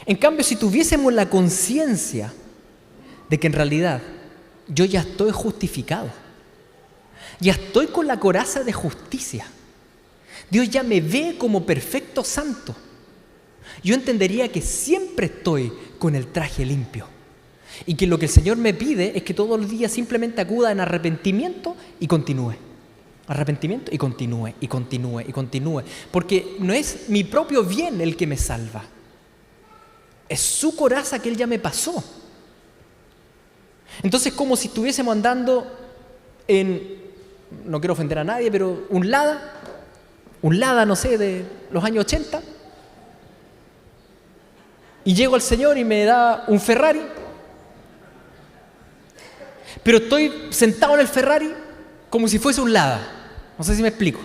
En cambio, si tuviésemos la conciencia de que en realidad yo ya estoy justificado, ya estoy con la coraza de justicia, Dios ya me ve como perfecto santo, yo entendería que siempre estoy con el traje limpio y que lo que el Señor me pide es que todos los días simplemente acuda en arrepentimiento y continúe. Arrepentimiento y continúe, y continúe, y continúe. Porque no es mi propio bien el que me salva, es su coraza que Él ya me pasó. Entonces, como si estuviésemos andando en, no quiero ofender a nadie, pero un Lada, no sé, de los años 80, y llego al Señor y me da un Ferrari, pero estoy sentado en el Ferrari como si fuese un Lada. No sé si me explico.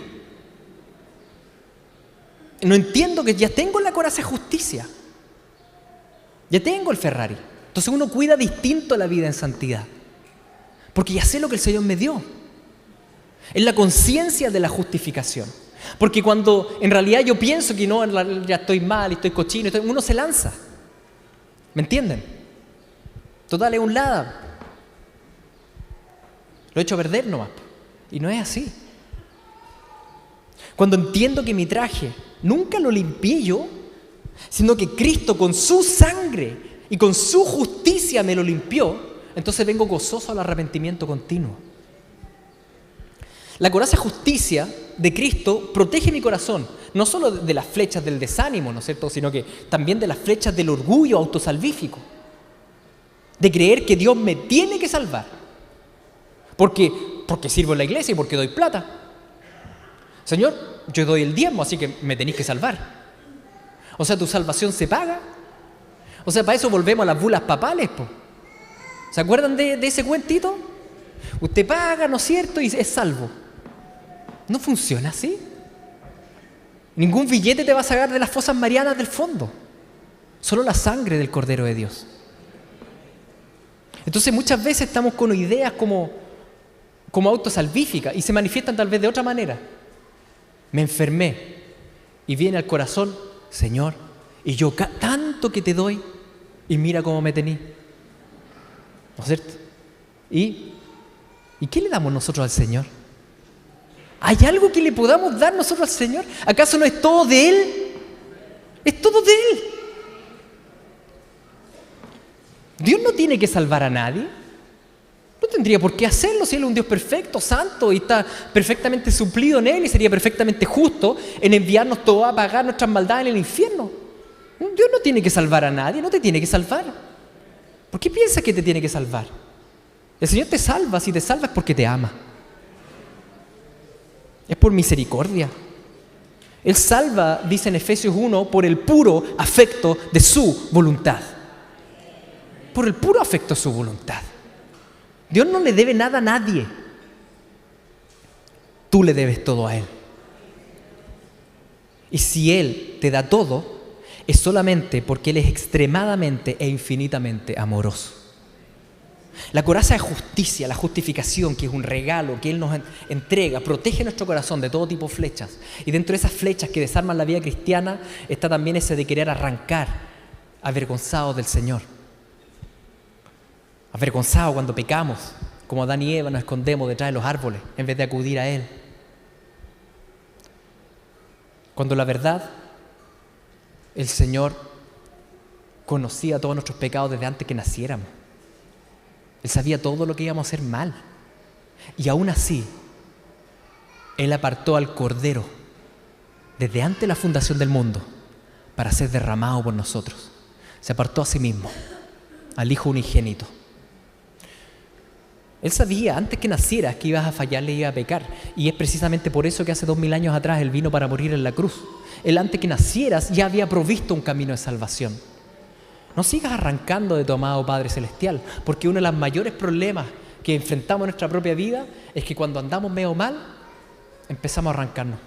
No entiendo que ya tengo la coraza de justicia, ya tengo el Ferrari. Entonces uno cuida distinto la vida en santidad, porque ya sé lo que el Señor me dio. Es la conciencia de la justificación. Porque cuando en realidad yo pienso que no, ya estoy mal y estoy cochino, uno se lanza. ¿Me entienden? Total, es un Lada. Lo he hecho perder nomás. Y no es así. Cuando entiendo que mi traje nunca lo limpié yo, sino que Cristo con su sangre y con su justicia me lo limpió, entonces vengo gozoso al arrepentimiento continuo. La coraza de justicia de Cristo protege mi corazón, no solo de las flechas del desánimo, ¿no es cierto?, sino que también de las flechas del orgullo autosalvífico, de creer que Dios me tiene que salvar, porque sirvo en la iglesia y porque doy plata. Señor, yo doy el diezmo, así que me tenéis que salvar. O sea, tu salvación se paga. O sea, para eso volvemos a las bulas papales, po. ¿Se acuerdan de ese cuentito? Usted paga, ¿no es cierto?, y es salvo. No funciona así. Ningún billete te va a sacar de las fosas marianas del fondo. Solo la sangre del Cordero de Dios. Entonces muchas veces estamos con ideas como autosalvíficas y se manifiestan tal vez de otra manera. Me enfermé y viene al corazón, Señor, y yo tanto que te doy y mira cómo me tení. ¿No es cierto? ¿Y qué le damos nosotros al Señor? ¿Hay algo que le podamos dar nosotros al Señor? ¿Acaso no es todo de Él? Es todo de Él. Dios no tiene que salvar a nadie. No tendría por qué hacerlo si Él es un Dios perfecto, santo, y está perfectamente suplido en Él y sería perfectamente justo en enviarnos todos a pagar nuestras maldades en el infierno. Dios no tiene que salvar a nadie, no te tiene que salvar. ¿Por qué piensas que te tiene que salvar? El Señor te salva, si te salva es porque te ama. Es por misericordia. Él salva, dice en Efesios 1, por el puro afecto de su voluntad. Por el puro afecto de su voluntad. Dios no le debe nada a nadie. Tú le debes todo a Él. Y si Él te da todo, es solamente porque Él es extremadamente e infinitamente amoroso. La coraza de justicia, la justificación, que es un regalo que Él nos entrega, protege nuestro corazón de todo tipo de flechas. Y dentro de esas flechas que desarman la vida cristiana está también ese de querer arrancar, avergonzados del Señor. Avergonzados cuando pecamos, como Adán y Eva nos escondemos detrás de los árboles en vez de acudir a Él. Cuando la verdad, el Señor conocía todos nuestros pecados desde antes que naciéramos. Él sabía todo lo que íbamos a hacer mal. Y aún así, Él apartó al Cordero desde antes de la fundación del mundo para ser derramado por nosotros, Se apartó a sí mismo, al Hijo unigénito. Él sabía antes que nacieras que ibas a fallarle y ibas a pecar. Y es precisamente por eso que hace 2000 años atrás Él vino para morir en la cruz. Él antes que nacieras ya había provisto un camino de salvación. No sigas arrancando de tu amado Padre Celestial, porque uno de los mayores problemas que enfrentamos en nuestra propia vida es que cuando andamos medio mal, empezamos a arrancarnos.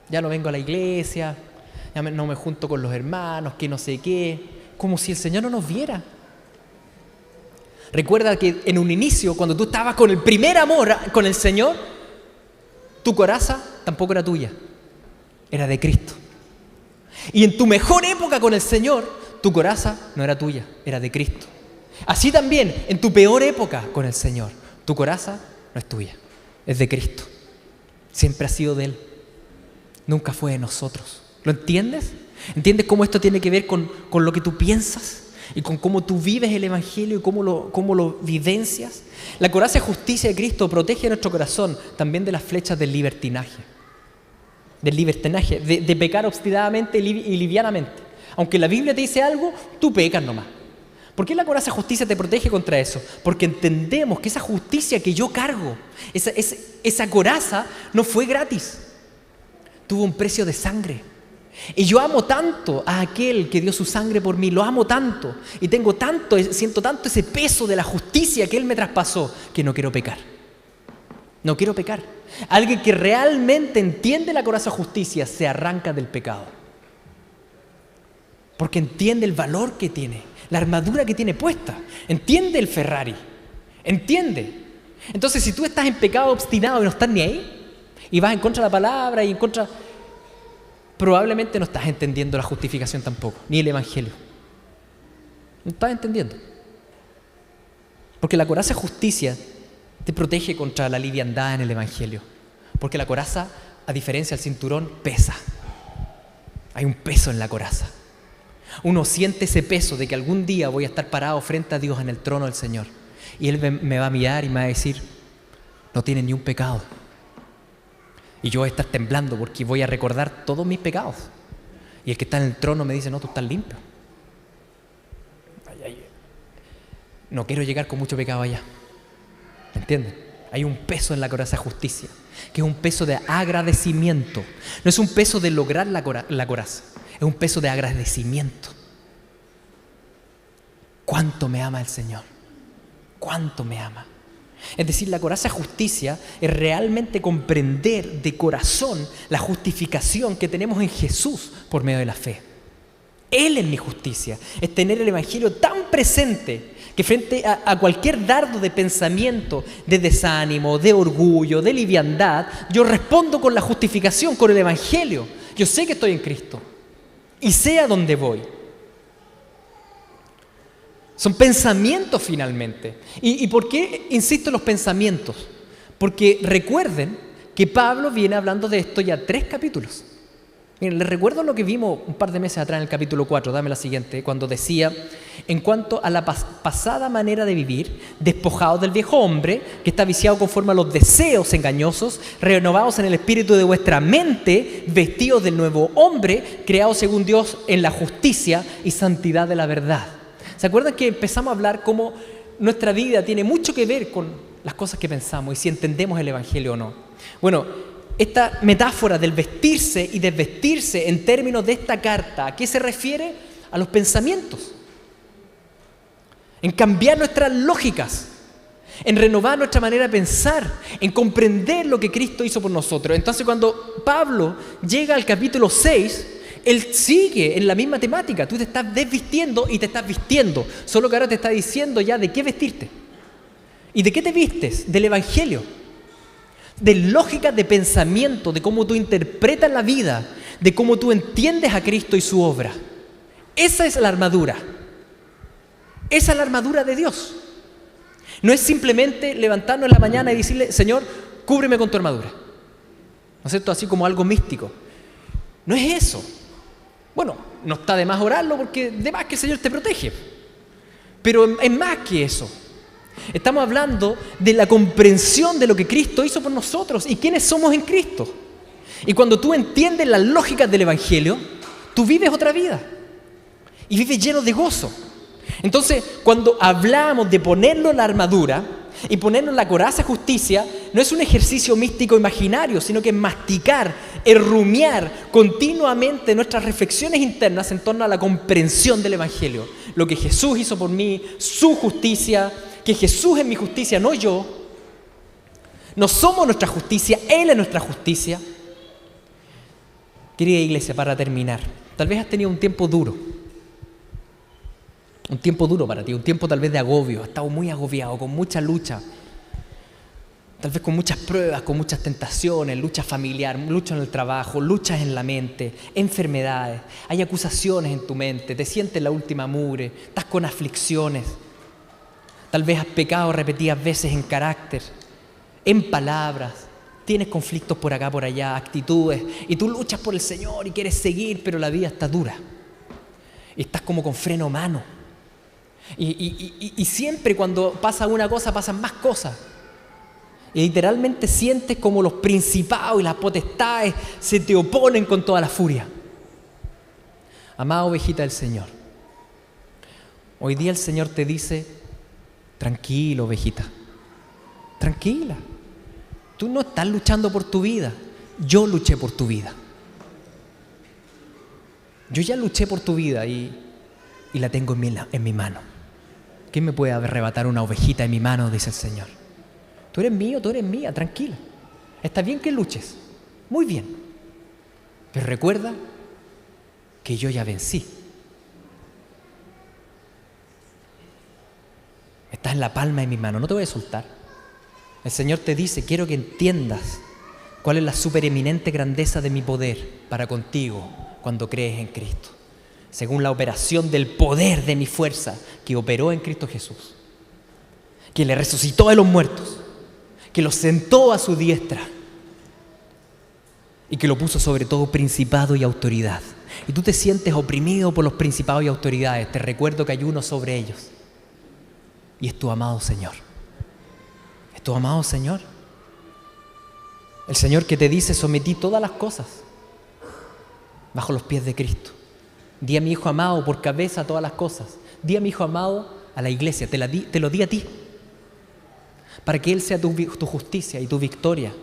Ya no vengo a la iglesia, ya no me junto con los hermanos, que no sé qué, como si el Señor no nos viera. Recuerda que en un inicio, cuando tú estabas con el primer amor con el Señor, tu coraza tampoco era tuya, era de Cristo. Y en tu mejor época con el Señor, tu coraza no era tuya, era de Cristo. Así también, en tu peor época con el Señor, tu coraza no es tuya, es de Cristo. Siempre ha sido de Él, nunca fue de nosotros. ¿Lo entiendes? ¿Entiendes cómo esto tiene que ver con lo que tú piensas? Y con cómo tú vives el Evangelio y cómo lo vivencias. La coraza y justicia de Cristo protege nuestro corazón también de las flechas del libertinaje. De pecar obstinadamente y livianamente. Aunque la Biblia te dice algo, tú pecas nomás. ¿Por qué la coraza y justicia te protege contra eso? Porque entendemos que esa justicia que yo cargo, esa coraza no fue gratis. Tuvo un precio de sangre. Y yo amo tanto a aquel que dio su sangre por mí, lo amo tanto y siento tanto ese peso de la justicia que Él me traspasó, que no quiero pecar. No quiero pecar. Alguien que realmente entiende la coraza justicia se arranca del pecado. Porque entiende el valor que tiene, la armadura que tiene puesta. Entiende el Ferrari. Entiende. Entonces, si tú estás en pecado obstinado y no estás ni ahí, y vas en contra de la palabra y en contra... probablemente no estás entendiendo la justificación tampoco, ni el Evangelio. No estás entendiendo. Porque la coraza justicia te protege contra la liviandad en el Evangelio. Porque la coraza, a diferencia del cinturón, pesa. Hay un peso en la coraza. Uno siente ese peso de que algún día voy a estar parado frente a Dios en el trono del Señor. Y Él me va a mirar y me va a decir, no tienes ni un pecado. Y yo voy a estar temblando porque voy a recordar todos mis pecados. Y el que está en el trono me dice, no, tú estás limpio. No quiero llegar con mucho pecado allá. ¿Me entienden? Hay un peso en la coraza de justicia, que es un peso de agradecimiento. No es un peso de lograr la coraza, es un peso de agradecimiento. ¿Cuánto me ama el Señor? ¿Cuánto me ama? Es decir, la coraza de justicia es realmente comprender de corazón la justificación que tenemos en Jesús por medio de la fe. Él es mi justicia. Es tener el Evangelio tan presente que frente a cualquier dardo de pensamiento, de desánimo, de orgullo, de liviandad, yo respondo con la justificación, con el Evangelio. Yo sé que estoy en Cristo y sé a dónde voy. Son pensamientos finalmente. ¿Y por qué insisto en los pensamientos? Porque recuerden que Pablo viene hablando de esto ya 3 capítulos. Miren, les recuerdo lo que vimos un par de meses atrás en el capítulo 4, dame la siguiente, cuando decía, en cuanto a la pasada manera de vivir, despojados del viejo hombre, que está viciado conforme a los deseos engañosos, renovados en el espíritu de vuestra mente, vestidos del nuevo hombre, creado según Dios en la justicia y santidad de la verdad. ¿Se acuerdan que empezamos a hablar cómo nuestra vida tiene mucho que ver con las cosas que pensamos y si entendemos el Evangelio o no? Bueno, esta metáfora del vestirse y desvestirse en términos de esta carta, ¿a qué se refiere? A los pensamientos. En cambiar nuestras lógicas, en renovar nuestra manera de pensar, en comprender lo que Cristo hizo por nosotros. Entonces, cuando Pablo llega al capítulo 6, él sigue en la misma temática. Tú te estás desvistiendo y te estás vistiendo. Solo que ahora te está diciendo ya de qué vestirte. ¿Y de qué te vistes? Del Evangelio. De lógica de pensamiento, de cómo tú interpretas la vida, de cómo tú entiendes a Cristo y su obra. Esa es la armadura. Esa es la armadura de Dios. No es simplemente levantarnos en la mañana y decirle, Señor, cúbreme con tu armadura. ¿No es cierto? Así como algo místico. No es eso. Bueno, no está de más orarlo porque de más que el Señor te protege. Pero es más que eso. Estamos hablando de la comprensión de lo que Cristo hizo por nosotros y quiénes somos en Cristo. Y cuando tú entiendes las lógicas del Evangelio, tú vives otra vida. y vive lleno de gozo. Entonces, cuando hablamos de ponernos la armadura y ponernos la coraza de justicia, no es un ejercicio místico imaginario, sino que es masticar, es rumiar continuamente nuestras reflexiones internas en torno a la comprensión del Evangelio. Lo que Jesús hizo por mí, su justicia, que Jesús es mi justicia, no yo. No somos nuestra justicia, Él es nuestra justicia. Querida iglesia, para terminar, tal vez has tenido un tiempo duro para ti, un tiempo tal vez de agobio, has estado muy agobiado, con mucha lucha, tal vez con muchas pruebas, con muchas tentaciones, lucha familiar, lucha en el trabajo, luchas en la mente, enfermedades, hay acusaciones en tu mente, te sientes la última mugre, estás con aflicciones, tal vez has pecado repetidas veces en carácter, en palabras, tienes conflictos por acá, por allá, actitudes, y tú luchas por el Señor y quieres seguir, pero la vida está dura. Y estás como con freno a mano. Y siempre cuando pasa una cosa, pasan más cosas. Y literalmente sientes como los principados y las potestades se te oponen con toda la furia. Amada ovejita del Señor, hoy día el Señor te dice, tranquilo, ovejita, tranquila. Tú no estás luchando por tu vida, yo luché por tu vida. Yo ya luché por tu vida y la tengo en mi mano. ¿Quién me puede arrebatar una ovejita en mi mano? Dice el Señor. Tú eres mío, tú eres mía, tranquila. Está bien que luches, muy bien. Pero recuerda que yo ya vencí. Estás en la palma de mi mano, no te voy a soltar. El Señor te dice, quiero que entiendas cuál es la supereminente grandeza de mi poder para contigo cuando crees en Cristo. Según la operación del poder de mi fuerza que operó en Cristo Jesús, que le resucitó de los muertos, que lo sentó a su diestra y que lo puso sobre todo principado y autoridad. Y tú te sientes oprimido por los principados y autoridades, te recuerdo que hay uno sobre ellos y es tu amado Señor. Es tu amado Señor. El Señor que te dice, sometí todas las cosas bajo los pies de Cristo. Di a mi Hijo amado por cabeza todas las cosas. Di a mi Hijo amado a la iglesia, te lo di a ti, para que Él sea tu justicia y tu victoria.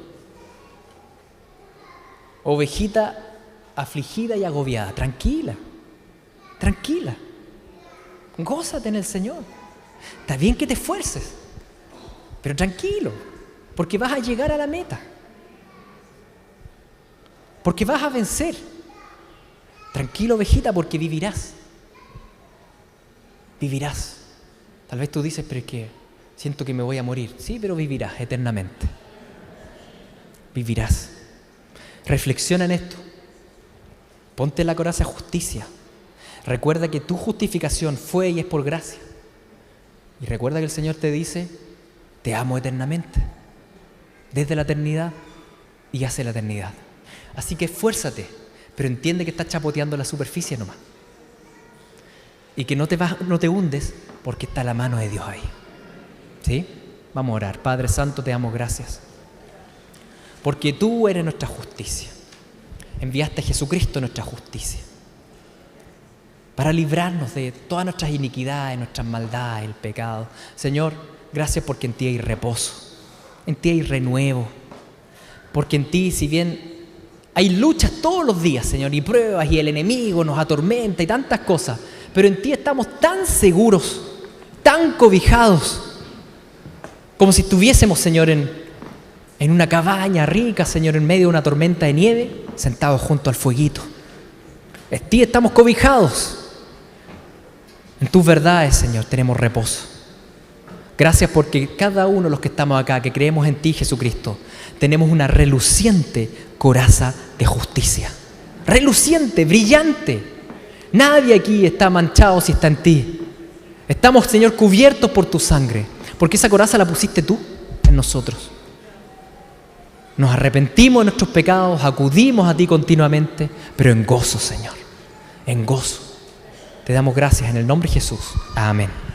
Ovejita afligida y agobiada, tranquila, tranquila, gózate en el Señor. Está bien que te esfuerces, pero tranquilo, porque vas a llegar a la meta, porque vas a vencer. Tranquilo, ovejita, porque vivirás. Vivirás. Tal vez tú dices, pero es que siento que me voy a morir. Sí, pero vivirás eternamente. Vivirás. Reflexiona en esto. Ponte la coraza de justicia. Recuerda que tu justificación fue y es por gracia. Y recuerda que el Señor te dice, te amo eternamente. Desde la eternidad y hacia la eternidad. Así que esfuérzate, pero entiende que estás chapoteando la superficie nomás. Y que no te hundes porque está la mano de Dios ahí. ¿Sí? Vamos a orar. Padre Santo, te damos gracias. Porque tú eres nuestra justicia. Enviaste a Jesucristo nuestra justicia. Para librarnos de todas nuestras iniquidades, nuestras maldades, el pecado. Señor, gracias porque en ti hay reposo. En ti hay renuevo. Porque en ti, si bien hay luchas todos los días, Señor, y pruebas, y el enemigo nos atormenta y tantas cosas, pero en ti estamos tan seguros, tan cobijados, como si estuviésemos, Señor, en una cabaña rica, Señor, en medio de una tormenta de nieve, sentados junto al fueguito. En ti estamos cobijados. En tus verdades, Señor, tenemos reposo. Gracias porque cada uno de los que estamos acá, que creemos en ti, Jesucristo, tenemos una reluciente coraza de justicia. Reluciente, brillante. Nadie aquí está manchado si está en ti. Estamos, Señor, cubiertos por tu sangre, porque esa coraza la pusiste tú en nosotros. Nos arrepentimos de nuestros pecados, acudimos a ti continuamente, pero en gozo, Señor, en gozo. Te damos gracias en el nombre de Jesús. Amén.